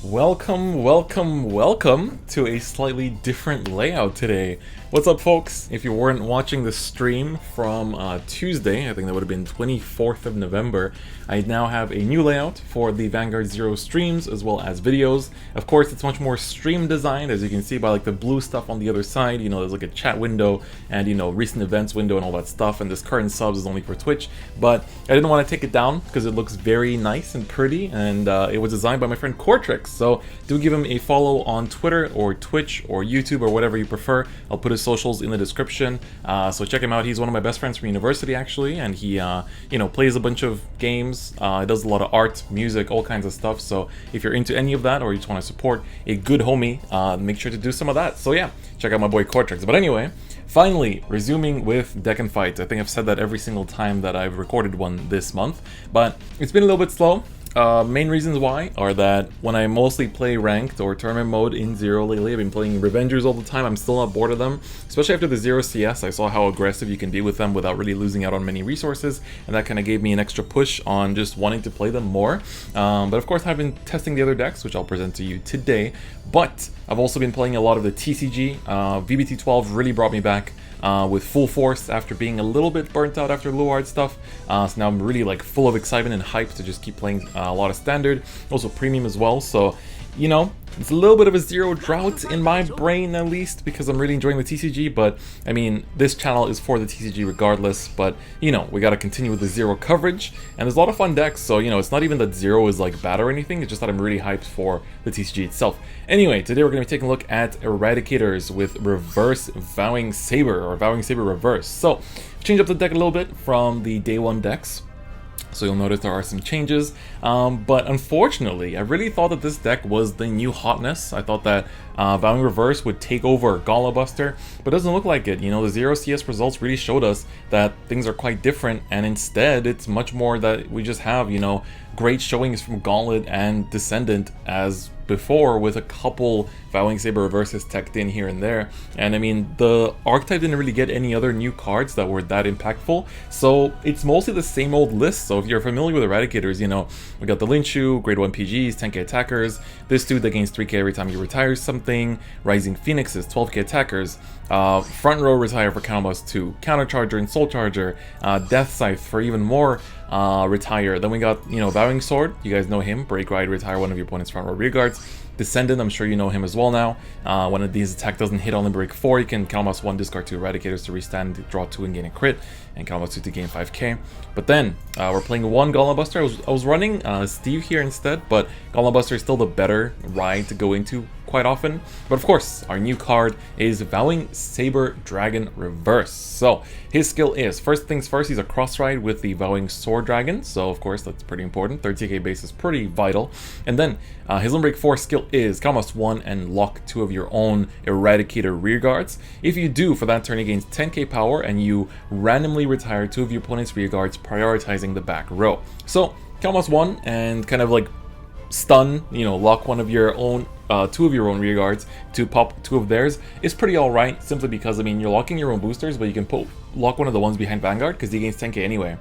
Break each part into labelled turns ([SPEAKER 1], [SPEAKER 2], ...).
[SPEAKER 1] Welcome to a slightly different layout today. What's up, folks? If you weren't watching the stream from Tuesday, I think that would have been 24th of November, I now have a new layout for the Vanguard Zero streams as well as videos. Of course, it's much more stream designed, as you can see by like the blue stuff on the other side. You know, there's like a chat window and, you know, recent events window and all that stuff, and this current subs is only for Twitch. But I didn't want to take it down because it looks very nice and pretty, and it was designed by my friend Cortrix. So do give him a follow on Twitter or Twitch or YouTube or whatever you prefer. I'll put his socials in the description, so check him out. He's one of my best friends from university, actually, and he you know, plays a bunch of games, does a lot of art, music, all kinds of stuff. So if you're into any of that or you just want to support a good homie, make sure to do some of that. So yeah, check out my boy Cortrix. But anyway, finally resuming with DifferentFight. I think I've said that every single time that I've recorded one this month, but it's been a little bit slow. Main reasons why are that when I mostly play ranked or tournament mode in Zero lately, I've been playing Revengers all the time. I'm still not bored of them, especially after the Zero CS. I saw how aggressive you can be with them without really losing out on many resources, and that kind of gave me an extra push on just wanting to play them more. But of course, I've been testing the other decks, which I'll present to you today. But I've also been playing a lot of the TCG. VBT12 really brought me back with full force after being a little bit burnt out after Luard stuff. So now I'm really like full of excitement and hype to just keep playing a lot of standard, also premium as well. So, you know, it's a little bit of a Zero drought in my brain, at least, because I'm really enjoying the TCG. But I mean, this channel is for the TCG regardless, but you know, we got to continue with the Zero coverage, and there's a lot of fun decks. So, you know, it's not even that Zero is like bad or anything, it's just that I'm really hyped for the TCG itself. Anyway, today we're going to be taking a look at Eradicators with reverse Vowing Saber, or Vowing Saber Reverse. So change up the deck a little bit from the day one decks, so you'll notice there are some changes, but unfortunately I really thought that this deck was the new hotness. I thought that Vowing Reverse would take over Buster, but it doesn't look like it. You know, the Zero CS results really showed us that things are quite different, and instead it's much more that we just have, you know, great showings from Gauntlet and Descendant as before, with a couple Vowing Saber Reverses teched in here and there. And I mean, the archetype didn't really get any other new cards that were that impactful, so it's mostly the same old list. So if you're familiar with Eradicators, you know, we got the Linshu, grade 1 PGs, 10k attackers, this dude that gains 3k every time he retires something, Rising Phoenixes, 12k attackers, front row retire for counterblast 2, countercharger and soul charger, death scythe for even more retire. Then we got, you know, Vowing Sword, you guys know him, break ride, retire one of your opponent's front row rear guards. Descendant, I'm sure you know him as well now. When of these attack doesn't hit on the break 4, you can counterblast 1, discard 2 Eradicators to restand, draw 2 and gain a crit, and counterblast 2 to gain 5k. But then we're playing one Buster. I was running Steve here instead, but Buster is still the better ride to go into quite often. But of course, our new card is Vowing Saber Dragon Reverse. So his skill is, first things first, he's a cross ride with the Vowing Sword Dragon, so of course that's pretty important. 30k base is pretty vital. And then his Limb Break 4 skill is counterblast 1 and lock 2 of your own Eradicator rear guards. If you do, for that turn he gains 10k power, and you randomly retire 2 of your opponent's rear guards, prioritizing the back row. So counterblast 1 and kind of like stun, you know, lock 1 of your own 2 of your own rear guards to pop 2 of theirs is pretty alright, simply because, I mean, you're locking your own boosters, but you can lock one of the ones behind Vanguard because he gains 10k anyway.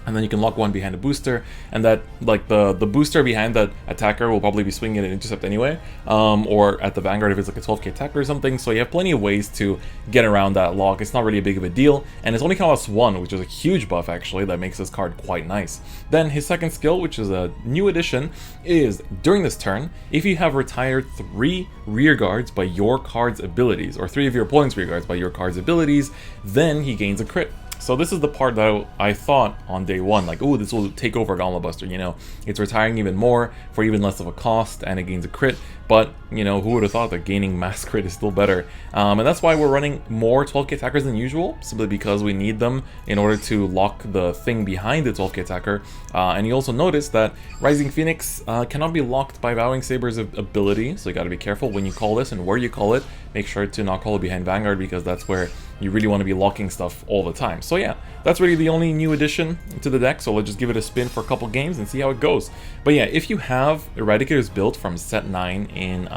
[SPEAKER 1] And then you can lock one behind a booster, and that, like, the booster behind that attacker will probably be swinging at an intercept anyway, or at the Vanguard if it's like a 12k attacker or something. So you have plenty of ways to get around that lock. It's not really a big of a deal, and it's only counterblast 1, which is a huge buff actually that makes this card quite nice. Then his second skill, which is a new addition, is during this turn, if you have retired 3 rear guards by your card's abilities, or 3 of your opponent's rear guards by your card's abilities, then he gains a crit. So this is the part that I thought on day one, like, ooh, this will take over Buster, you know, it's retiring even more for even less of a cost, and it gains a crit. But, you know, who would have thought that gaining mass crit is still better? And that's why we're running more 12k attackers than usual, simply because we need them in order to lock the thing behind the 12k attacker. And you also notice that Rising Phoenix cannot be locked by Vowing Saber's ability, so you gotta be careful when you call this and where you call it. Make sure to not call it behind Vanguard, because that's where you really want to be locking stuff all the time. So yeah, that's really the only new addition to the deck, so let's just give it a spin for a couple games and see how it goes. But yeah, if you have Eradicators built from set 9 in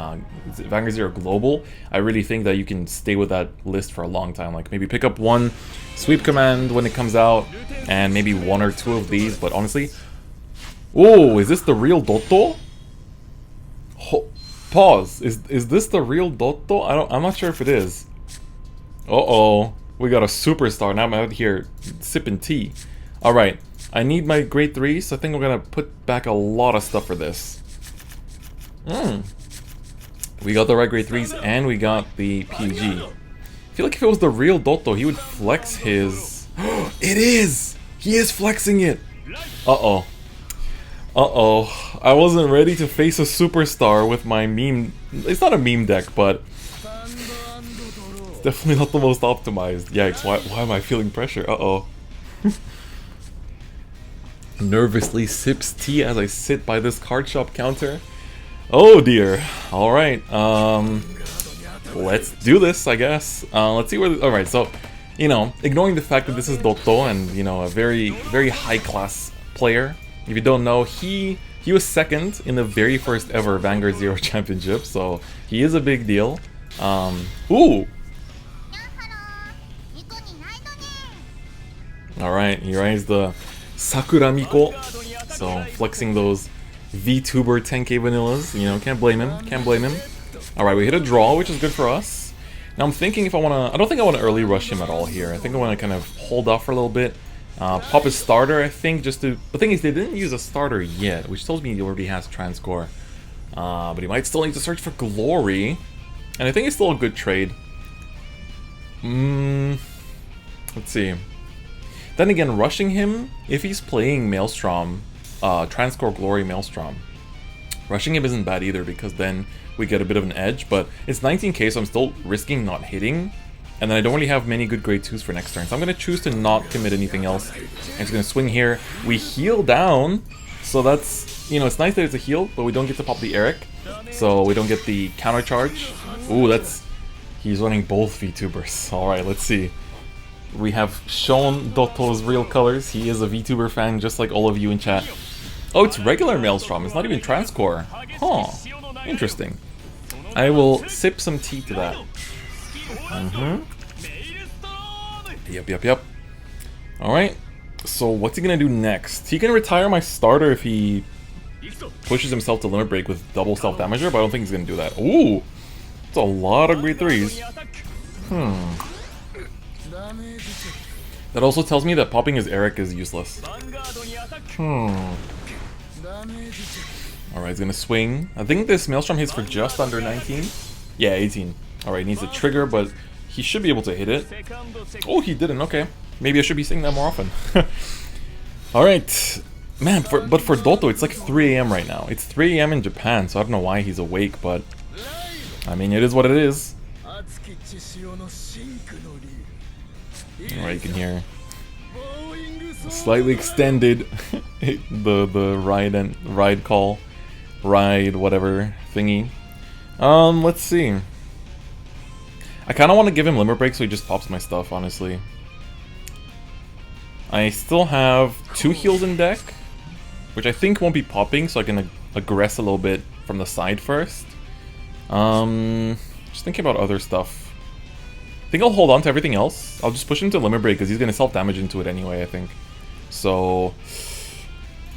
[SPEAKER 1] Vanguard Zero Global, I really think that you can stay with that list for a long time. Like, maybe pick up one Sweep Command when it comes out, and maybe 1 or 2 of these, but honestly... Oh, is this the real Dotto? Pause. Is this the real Dotto? I'm not sure if it is. Uh-oh. We got a superstar. Now I'm out here sipping tea. Alright. I need my grade 3, so I think I'm gonna put back a lot of stuff for this. We got the right grade 3s and we got the PG. I feel like if it was the real Dotto, he would flex his... It is! He is flexing it! Uh-oh. Uh-oh. I wasn't ready to face a superstar with my meme... It's not a meme deck, but... It's definitely not the most optimized. Yikes, why am I feeling pressure? Uh-oh. Nervously sips tea as I sit by this card shop counter. Oh dear. Alright, let's do this, I guess. Let's see where... Alright, so, you know, ignoring the fact that this is Dotto and, you know, a very, very high-class player. If you don't know, he was second in the very first ever Vanguard Zero Championship, so he is a big deal. Ooh! Alright, here is the Sakura Miko. So, flexing those VTuber 10k vanillas, you know, can't blame him, can't blame him. Alright, we hit a draw, which is good for us. Now I'm thinking if I wanna... I don't think I wanna early rush him at all here. I think I wanna kind of hold off for a little bit. Pop his starter, I think, just to... The thing is, they didn't use a starter yet, which tells me he already has Transcore. But he might still need to search for Glory. And I think it's still a good trade. Let's see. Then again, rushing him, if he's playing Maelstrom, Transcore Glory Maelstrom, rushing him isn't bad either, because then we get a bit of an edge, but it's 19k, so I'm still risking not hitting, and then I don't really have many good grade 2s for next turn, so I'm going to choose to not commit anything else. I'm just going to swing here. We heal down, so that's, you know, it's nice that it's a heal, but we don't get to pop the Eric, so we don't get the counter charge. Ooh, that's... He's running both VTubers. Alright, let's see. We have shown Dotto's real colors. He is a VTuber fan, just like all of you in chat. Oh, it's regular Maelstrom. It's not even Transcore. Huh. Interesting. I will sip some tea to that. Yep. Alright. So, what's he gonna do next? He can retire my starter if he pushes himself to limit break with double self-damager, but I don't think he's gonna do that. Ooh! That's a lot of grade 3s. That also tells me that popping his Eric is useless. Alright, he's gonna swing. I think this Maelstrom hits for just under 19. Yeah, 18. Alright, needs a trigger, but he should be able to hit it. Oh, he didn't, okay. Maybe I should be saying that more often. Alright. Man, but for Doto, it's like 3 AM right now. It's 3 AM in Japan, so I don't know why he's awake, but... I mean, it is what it is. Alright, you can hear slightly extended the ride call, whatever thingy. Let's see. I kind of want to give him limit break so he just pops my stuff, honestly. I still have 2 heals in deck, which I think won't be popping, so I can aggress a little bit from the side first. Just thinking about other stuff. I think I'll hold on to everything else. I'll just push him to limit break because he's going to self-damage into it anyway, I think. So,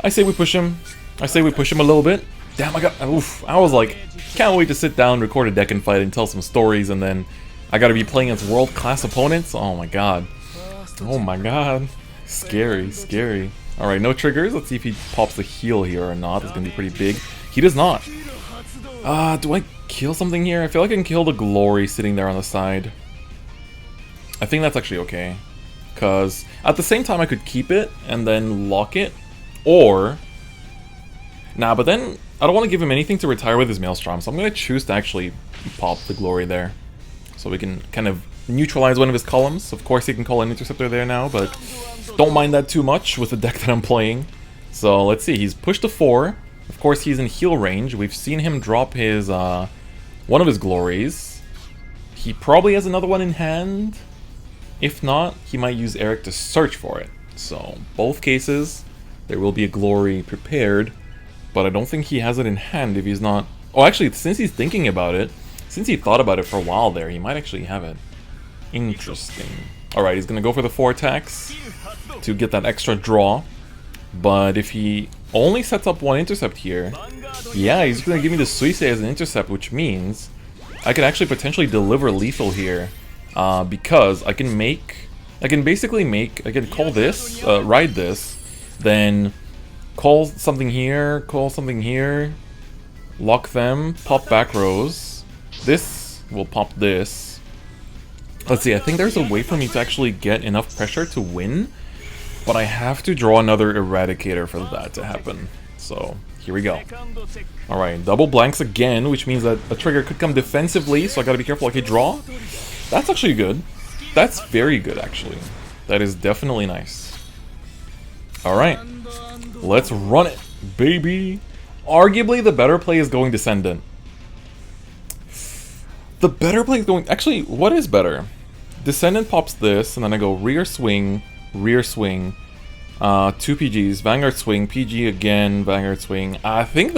[SPEAKER 1] I say we push him. I say we push him a little bit. Damn, oof. I was like, can't wait to sit down, record a deck and fight and tell some stories, and then I gotta be playing against world-class opponents? Oh my god. Oh my god. Scary, scary. Alright, no triggers. Let's see if he pops the heal here or not. It's gonna be pretty big. He does not. Do I kill something here? I feel like I can kill the Glory sitting there on the side. I think that's actually okay. Because at the same time I could keep it and then lock it. Or... Nah, but then I don't want to give him anything to retire with his Maelstrom, so I'm going to choose to actually pop the Glory there. So we can kind of neutralize one of his columns. Of course he can call an Interceptor there now, but don't mind that too much with the deck that I'm playing. So let's see, he's pushed to 4. Of course he's in heal range. We've seen him drop his, one of his Glories. He probably has another one in hand. If not, he might use Eric to search for it. So, both cases, there will be a Glory prepared, but I don't think he has it in hand if he's not... Oh, actually, since he's thinking about it, since he thought about it for a while there, he might actually have it. Interesting. Alright, he's gonna go for the 4 attacks to get that extra draw, but if he only sets up one intercept here. Yeah, he's gonna give me the Suisse as an intercept, which means I could actually potentially deliver lethal here. Because I can basically make, I can call this, ride this, then call something here, lock them, pop back rows. This will pop this. Let's see, I think there's a way for me to actually get enough pressure to win, but I have to draw another Eradicator for that to happen. So, here we go. Alright, double blanks again, which means that a trigger could come defensively, so I gotta be careful. Okay, draw. That's actually good. That's very good, actually. That is definitely nice. Alright, let's run it, baby. Arguably, the better play is going Descendant. The better play is going... Actually, what is better? Descendant pops this, and then I go rear swing, 2 PGs, Vanguard swing, PG again, Vanguard swing. I think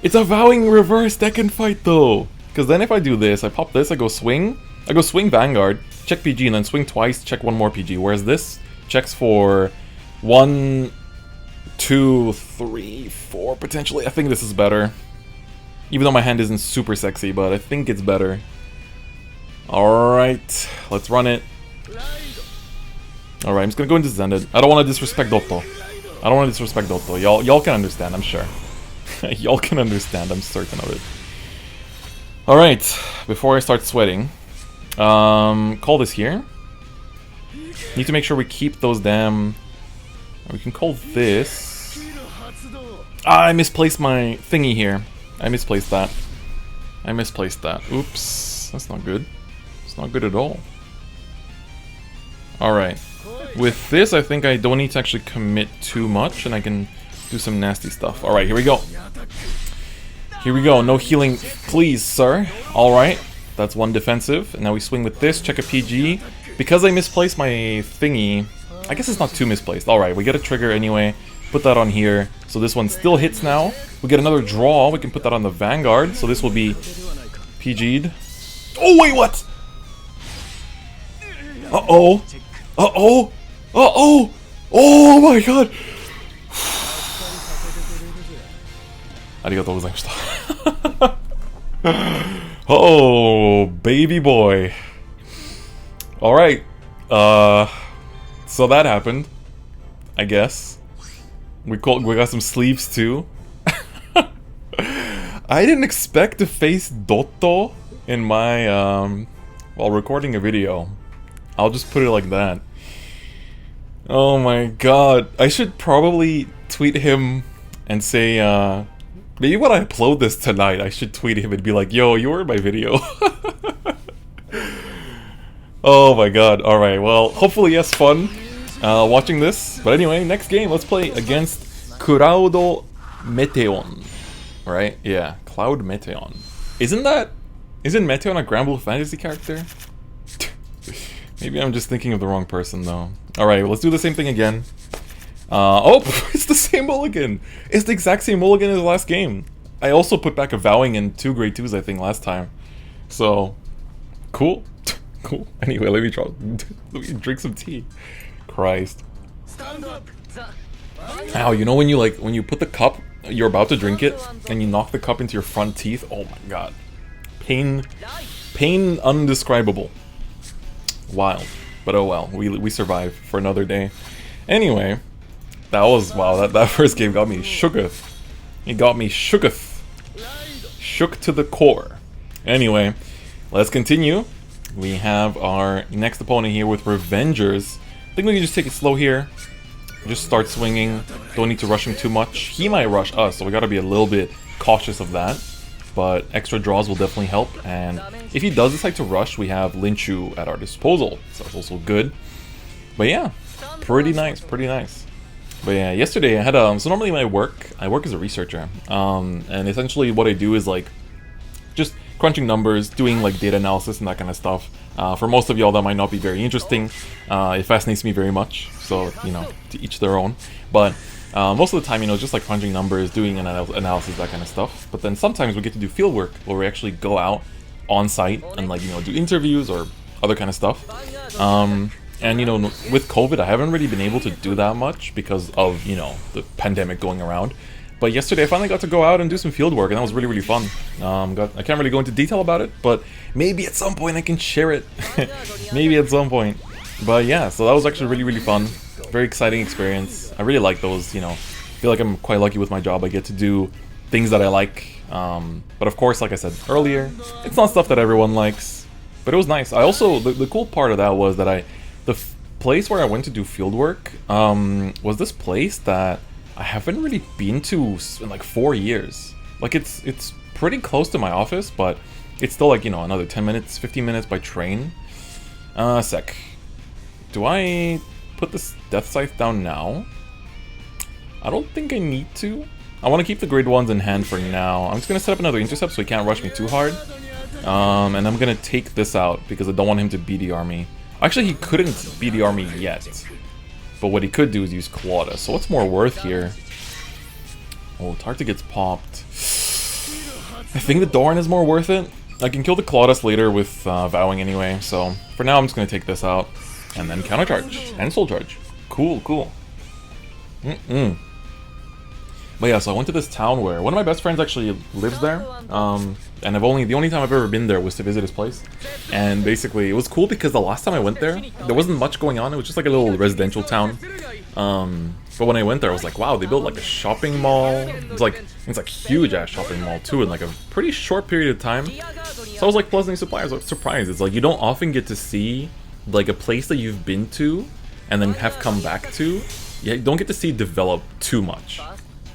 [SPEAKER 1] it's a Vowing Reverse deck and fight, though. Because then if I do this, I pop this, I go swing Vanguard, check PG, and then swing twice, check one more PG. Whereas this checks for 1, 2, 3, 4, potentially. I think this is better. Even though my hand isn't super sexy, but I think it's better. Alright, let's run it. Alright, I'm just gonna go into Descendant. I don't want to disrespect Dotto. Y'all can understand, I'm sure. Y'all can understand, I'm certain of it. Alright, before I start sweating, call this here. Need to make sure we keep those damn... We can call this... I misplaced my thingy here. I misplaced that. Oops, that's not good. It's not good at all. Alright. With this, I think I don't need to actually commit too much, and I can do some nasty stuff. Alright, here we go. No healing, please, sir. Alright, that's one defensive. And now we swing with this, check a PG. Because I misplaced my thingy, I guess it's not too misplaced. Alright, we get a trigger anyway. Put that on here. So this one still hits now. We get another draw. We can put that on the Vanguard. So this will be PG'd. Oh, wait, what? Uh-oh. Oh my god. Arigatou gozaimashita. Oh, baby boy. Alright. So that happened. I guess. We got some sleeves too. I didn't expect to face Dotto in my while recording a video. I'll just put it like that. Oh my god. I should probably tweet him and say maybe when I upload this tonight, I should tweet him and be like, yo, you were in my video. Oh my god. Alright, well, hopefully he has fun watching this. But anyway, next game, let's play against Cloud Meteon. Right? Yeah, Cloud Meteon. Isn't Meteon a Granblue Fantasy character? Maybe I'm just thinking of the wrong person, though. Alright, let's do the same thing again. Oh, it's the same mulligan! It's the exact same mulligan as the last game. I also put back a Vowing and 2 grade 2s, I think, last time. So, cool. Cool. Anyway, let me drink some tea. Christ. Ow, you know when you put the cup, you're about to drink it, and you knock the cup into your front teeth? Oh my god. Pain undescribable. Wild. But oh well, we survived for another day. Anyway, that was, wow, that first game got me shooketh. It got me shooketh. Shook to the core. Anyway, let's continue. We have our next opponent here with Revengers. I think we can just take it slow here. Just start swinging. Don't need to rush him too much. He might rush us, so we gotta be a little bit cautious of that. But extra draws will definitely help, and if he does decide to rush, we have Linchu at our disposal, so that's also good. But yeah, pretty nice. But yeah, yesterday I had so normally I work as a researcher, and essentially what I do is like just crunching numbers, doing like data analysis and that kind of stuff. For most of y'all that might not be very interesting. It fascinates me very much, so you know, to each their own. But most of the time, you know, just like crunching numbers, doing analysis, that kind of stuff. But then sometimes we get to do field work where we actually go out on site and like, you know, do interviews or other kind of stuff. And, you know, with COVID, I haven't really been able to do that much because of, you know, the pandemic going around. But yesterday, I finally got to go out and do some field work, and that was really, really fun. I can't really go into detail about it, but maybe at some point I can share it. Maybe at some point. But yeah, so that was actually really, really fun. Very exciting experience. I really like those, you know. I feel like I'm quite lucky with my job. I get to do things that I like. But of course, like I said earlier, it's not stuff that everyone likes. But it was nice. I also, the cool part of that was that the place where I went to do field work was this place that I haven't really been to in like 4 years. Like it's pretty close to my office, but it's still like, you know, another 10 minutes, 15 minutes by train. Sec. Do I put this death scythe down now? I don't think I need to. I want to keep the grade 1s in hand for now. I'm just going to set up another intercept so he can't rush me too hard. And I'm going to take this out because I don't want him to BDR me. Actually, he couldn't BDR me yet. But what he could do is use Claudia. So what's more worth here? Oh, Tarta gets popped. I think the Doran is more worth it. I can kill the Claudius later with Vowing anyway. So for now, I'm just going to take this out. And then countercharge. And soul charge. Cool, cool. But yeah, so I went to this town where one of my best friends actually lives there. And the only time I've ever been there was to visit his place. And basically, it was cool because the last time I went there wasn't much going on. It was just like a little residential town. But when I went there, I was like, wow, they built like a shopping mall. It's like huge ass shopping mall too in like a pretty short period of time. So I was like pleasantly surprised. It's like you don't often get to see like a place that you've been to and then have come back to. Yeah, you don't get to see develop too much.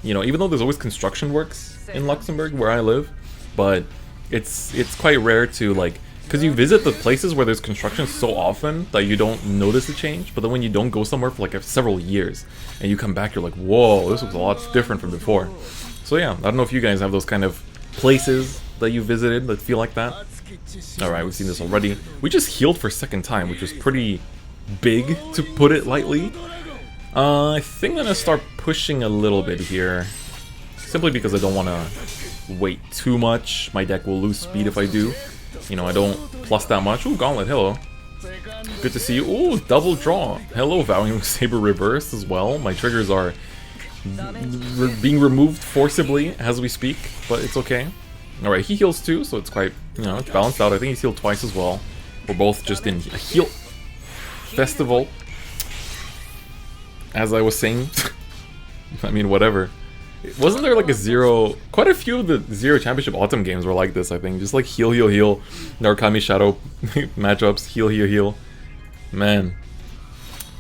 [SPEAKER 1] You know, even though there's always construction works in Luxembourg where I live, but it's quite rare to like, because you visit the places where there's construction so often that you don't notice the change, but then when you don't go somewhere for like several years and you come back, you're like, whoa, this looks a lot different from before. So yeah, I don't know if you guys have those kind of places that you visited that feel like that. Alright, we've seen this already. We just healed for a second time, which was pretty big, to put it lightly. I think I'm gonna start pushing a little bit here, simply because I don't want to wait too much. My deck will lose speed if I do. You know, I don't plus that much. Ooh, Gauntlet, hello. Good to see you. Ooh, double draw. Hello, Vowing Saber Reverse as well. My triggers are being removed forcibly as we speak, but it's okay. Alright, he heals too, so it's quite, you know, it's balanced out. I think he's healed twice as well. We're both just in a heal festival. As I was saying, I mean, whatever. Wasn't there like a zero... Quite a few of the Zero Championship Autumn games were like this, I think. Just like heal, heal, heal. Narukami Shadow matchups. Heal, heal, heal. Man.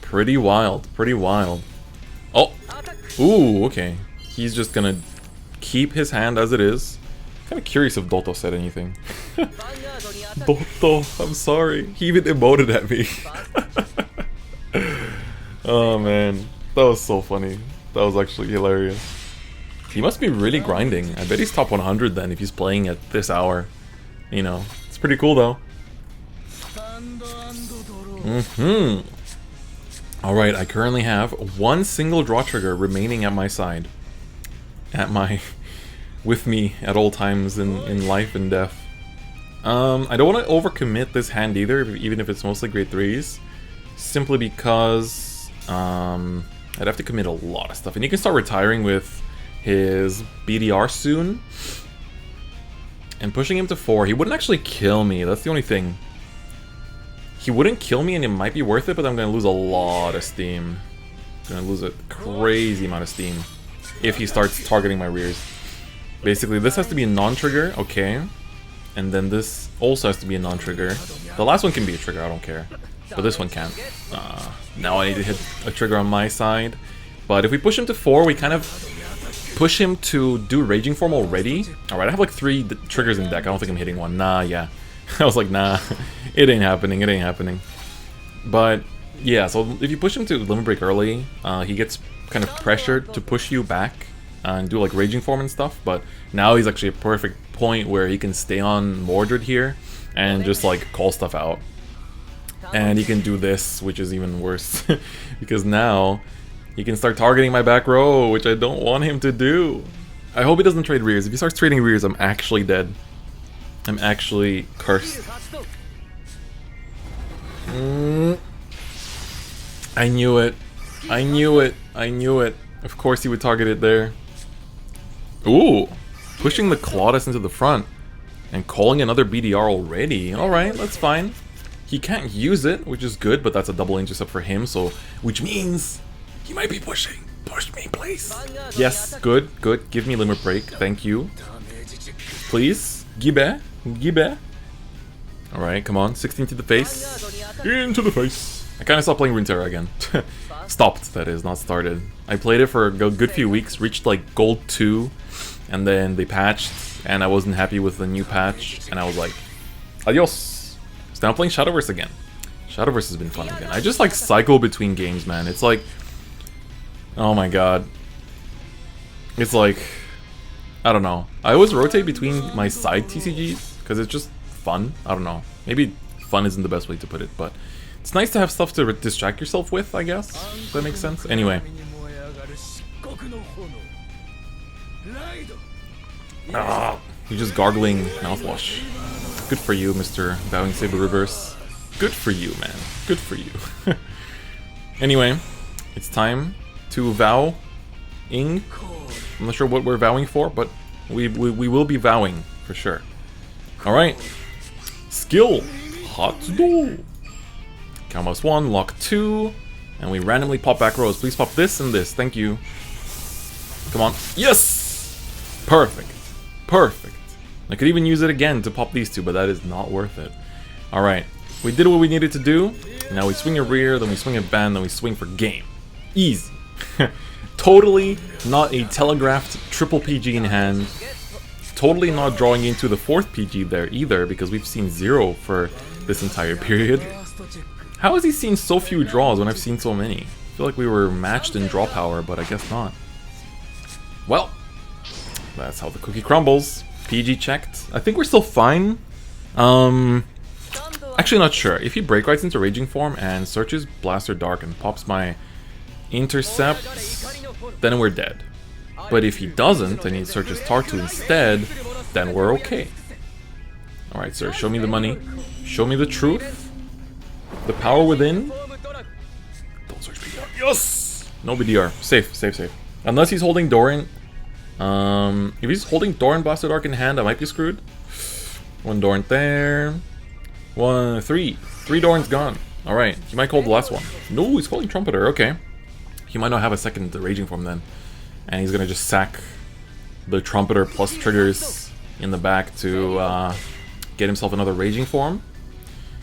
[SPEAKER 1] Pretty wild. Pretty wild. Oh! Ooh, okay. He's just gonna keep his hand as it is. Kind of curious if Doto said anything. Doto, I'm sorry. He even emoted at me. Oh man, that was so funny. That was actually hilarious. He must be really grinding. I bet he's top 100 then if he's playing at this hour. You know, it's pretty cool though. Alright, I currently have one single draw trigger remaining at my side. With me at all times in life and death. I don't want to overcommit this hand either, even if it's mostly grade 3s. Simply because I'd have to commit a lot of stuff. And he can start retiring with his BDR soon. And pushing him to 4. He wouldn't actually kill me. That's the only thing. He wouldn't kill me and it might be worth it, but I'm going to lose a lot of steam. I'm going to lose a crazy amount of steam if he starts targeting my rears. Basically, this has to be a non-trigger. Okay. And then this also has to be a non-trigger. The last one can be a trigger. I don't care. But this one can't. Now I need to hit a trigger on my side. But if we push him to 4, we kind of push him to do Raging Form already. Alright, I have like 3 triggers in deck. I don't think I'm hitting one. Nah, yeah. I was like, nah, it ain't happening. It ain't happening. But yeah, so if you push him to Limit Break early, he gets kind of pressured to push you back and do like Raging Form and stuff. But now he's actually a perfect point where he can stay on Mordred here and just like call stuff out. And he can do this, which is even worse, because now he can start targeting my back row, which I don't want him to do. I hope he doesn't trade rears. If he starts trading rears, I'm actually dead. I'm actually cursed. I knew it. I knew it. I knew it. Of course he would target it there. Ooh. Pushing the Claudus into the front. And calling another BDR already. Alright, that's fine. He can't use it, which is good, but that's a double intercept for him, so... Which means... He might be pushing. Push me, please. Yes, good, good. Give me Limit Break. Thank you. Please. Gibe. Gibe. Alright, come on. 16 to the face. Into the face. I kind of stopped playing Runeterra again. Stopped, that is, not started. I played it for a good few weeks, reached like Gold 2, and then they patched, and I wasn't happy with the new patch, and I was like, adios. So now I'm playing Shadowverse again. Shadowverse has been fun again. I just like cycle between games, man. It's like, oh my god. It's like, I don't know. I always rotate between my side TCGs, because it's just fun. I don't know. Maybe fun isn't the best way to put it, but it's nice to have stuff to distract yourself with, I guess. If that makes sense. Anyway. Ah, you're just gargling mouthwash. Good for you, Mr. Vowing Saber Reverse. Good for you, man. Good for you. Anyway, it's time to vow. I'm not sure what we're vowing for, but we will be vowing for sure. Alright. Skill. Hot do. Combos 1, lock 2, and we randomly pop back rows. Please pop this and this. Thank you. Come on. Yes! Perfect. Perfect. I could even use it again to pop these two, but that is not worth it. Alright. We did what we needed to do. Now we swing a rear, then we swing a band, then we swing for game. Easy. Totally not a telegraphed triple PG in hand. Totally not drawing into the fourth PG there either, because we've seen 0 for this entire period. How has he seen so few draws when I've seen so many? I feel like we were matched in draw power, but I guess not. Well, that's how the cookie crumbles. PG checked. I think we're still fine. Actually not sure. If he break rights into Raging Form and searches Blaster Dark and pops my intercept, then we're dead. But if he doesn't and he searches Tartu instead, then we're okay. Alright, sir, show me the money. Show me the truth. The power within. Don't search BDR. Yes! No BDR. Safe, safe, safe. Unless he's holding Doran. If he's holding Doran Blaster Dark in hand, I might be screwed. One Doran there. 3 Doran's gone. Alright, he might call the last one. No, he's calling Trumpeter. Okay. He might not have a second Raging Form then. And he's gonna just sack the Trumpeter plus triggers in the back to get himself another Raging Form.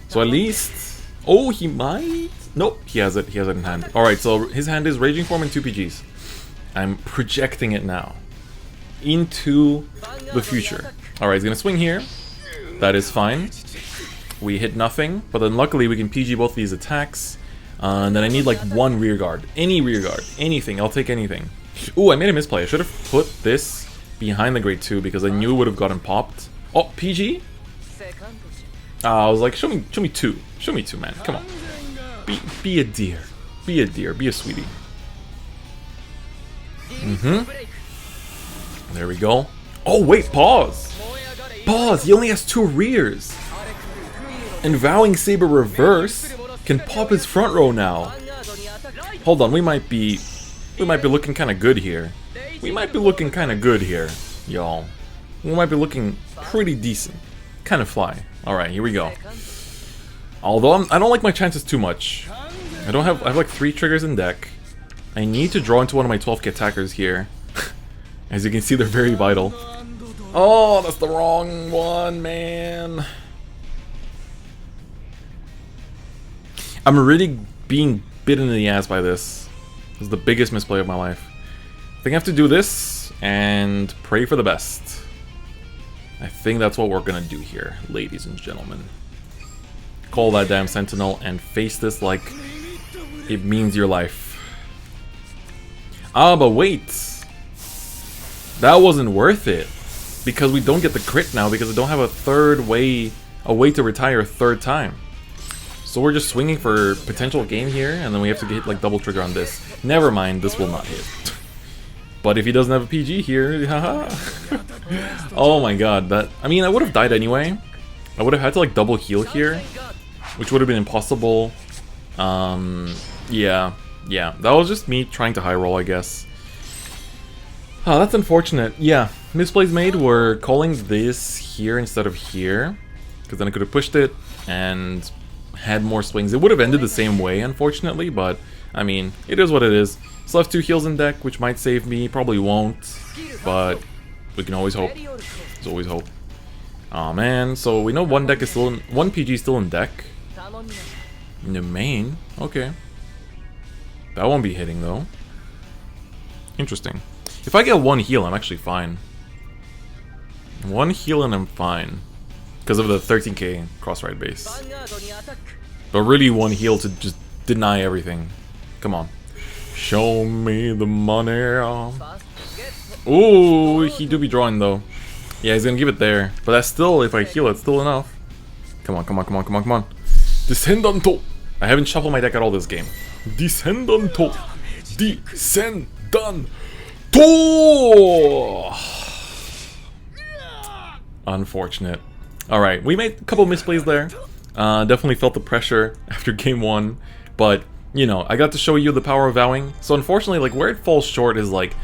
[SPEAKER 1] So at least... Oh, he might? Nope, he has it. He has it in hand. Alright, so his hand is Raging Form and 2 PGs. I'm projecting it now. Into the future. Alright, he's gonna swing here. That is fine. We hit nothing, but then luckily we can PG both these attacks. And then I need like one rear guard. Any rear guard. Anything. I'll take anything. Ooh, I made a misplay. I should have put this behind the grade 2 because I knew it would have gotten popped. Oh, PG? I was like, show me 2. Show me 2, man. Come on. Be a dear. Be a dear. Be a sweetie. There we go. Oh, wait, pause. Pause. He only has 2 rears. And Vowing Saber Reverse can pop his front row now. Hold on, we might be looking kind of good here. We might be looking kind of good here, y'all. We might be looking pretty decent. Kind of fly. Alright, here we go. Although I don't like my chances too much. I have like 3 triggers in deck. I need to draw into one of my 12k attackers here. As you can see, they're very vital. Oh, that's the wrong one, man. I'm really being bitten in the ass by this. This is the biggest misplay of my life. I think I have to do this and pray for the best. I think that's what we're gonna do here, ladies and gentlemen. Call that damn Sentinel and face this like it means your life. Ah, but wait. That wasn't worth it. Because we don't get the crit now because I don't have a way to retire a 3rd time. So we're just swinging for potential game here, and then we have to get like double trigger on this. Never mind, this will not hit. But if he doesn't have a PG here, haha. Oh my god, I mean, I would have died anyway. I would have had to like double heal here, which would have been impossible Yeah, that was just me trying to high roll, I guess. Oh, that's unfortunate. Yeah, misplays made were calling this here instead of here, because then I could have pushed it and had more swings. It would have ended the same way, unfortunately, but I mean, it is what it is. Still have 2 heals in deck, which might save me, probably won't, but we can always hope. There's always hope. Aw, man, so we know one deck is still in, one PG is still in deck. In the main, okay. That won't be hitting though. Interesting. If I get 1 heal, I'm actually fine. 1 heal and I'm fine. Because of the 13k cross-ride base. But really 1 heal to just deny everything. Come on. Show me the money. Ooh, he do be drawing though. Yeah, he's gonna give it there. But that's still, if I heal, it's still enough. Come on, come on, come on, come on, come on. Descendanto! I haven't shuffled my deck at all this game. Descendanto! Descendanto! Unfortunate. Alright, we made a couple misplays there. Definitely felt the pressure after game 1. But, you know, I got to show you the power of Vowing. So unfortunately, like, where it falls short is, like,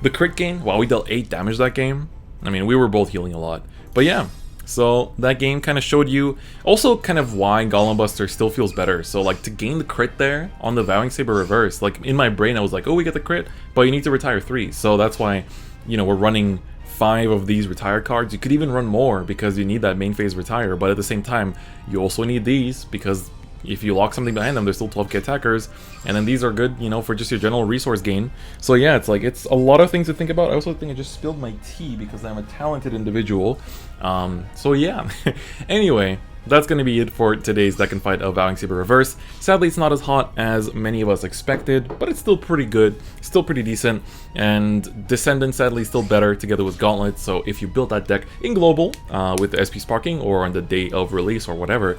[SPEAKER 1] the crit gain. Wow, we dealt 8 damage that game. I mean, we were both healing a lot. But yeah, so that game kind of showed you also kind of why Golem Buster still feels better. So like to gain the crit there on the Vowing Saber Reverse, like in my brain I was like, oh, we get the crit, but you need to retire 3. So that's why, you know, we're running 5 of these retire cards. You could even run more because you need that main phase retire, but at the same time, you also need these because if you lock something behind them, there's still 12k attackers, and then these are good, you know, for just your general resource gain. So yeah, it's like, it's a lot of things to think about. I also think I just spilled my tea because I'm a talented individual. So yeah. Anyway, that's going to be it for today's deck and fight of Vowing Saber Reverse. Sadly, it's not as hot as many of us expected, but it's still pretty good, still pretty decent, and Descendant sadly still better together with Gauntlet. So if you build that deck in Global with the SP Sparking or on the day of release or whatever,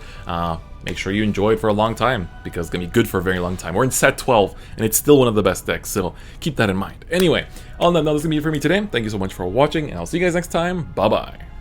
[SPEAKER 1] make sure you enjoy it for a long time, because it's going to be good for a very long time. We're in set 12, and it's still one of the best decks, so keep that in mind. Anyway, on that note, that's going to be it for me today. Thank you so much for watching, and I'll see you guys next time. Bye-bye.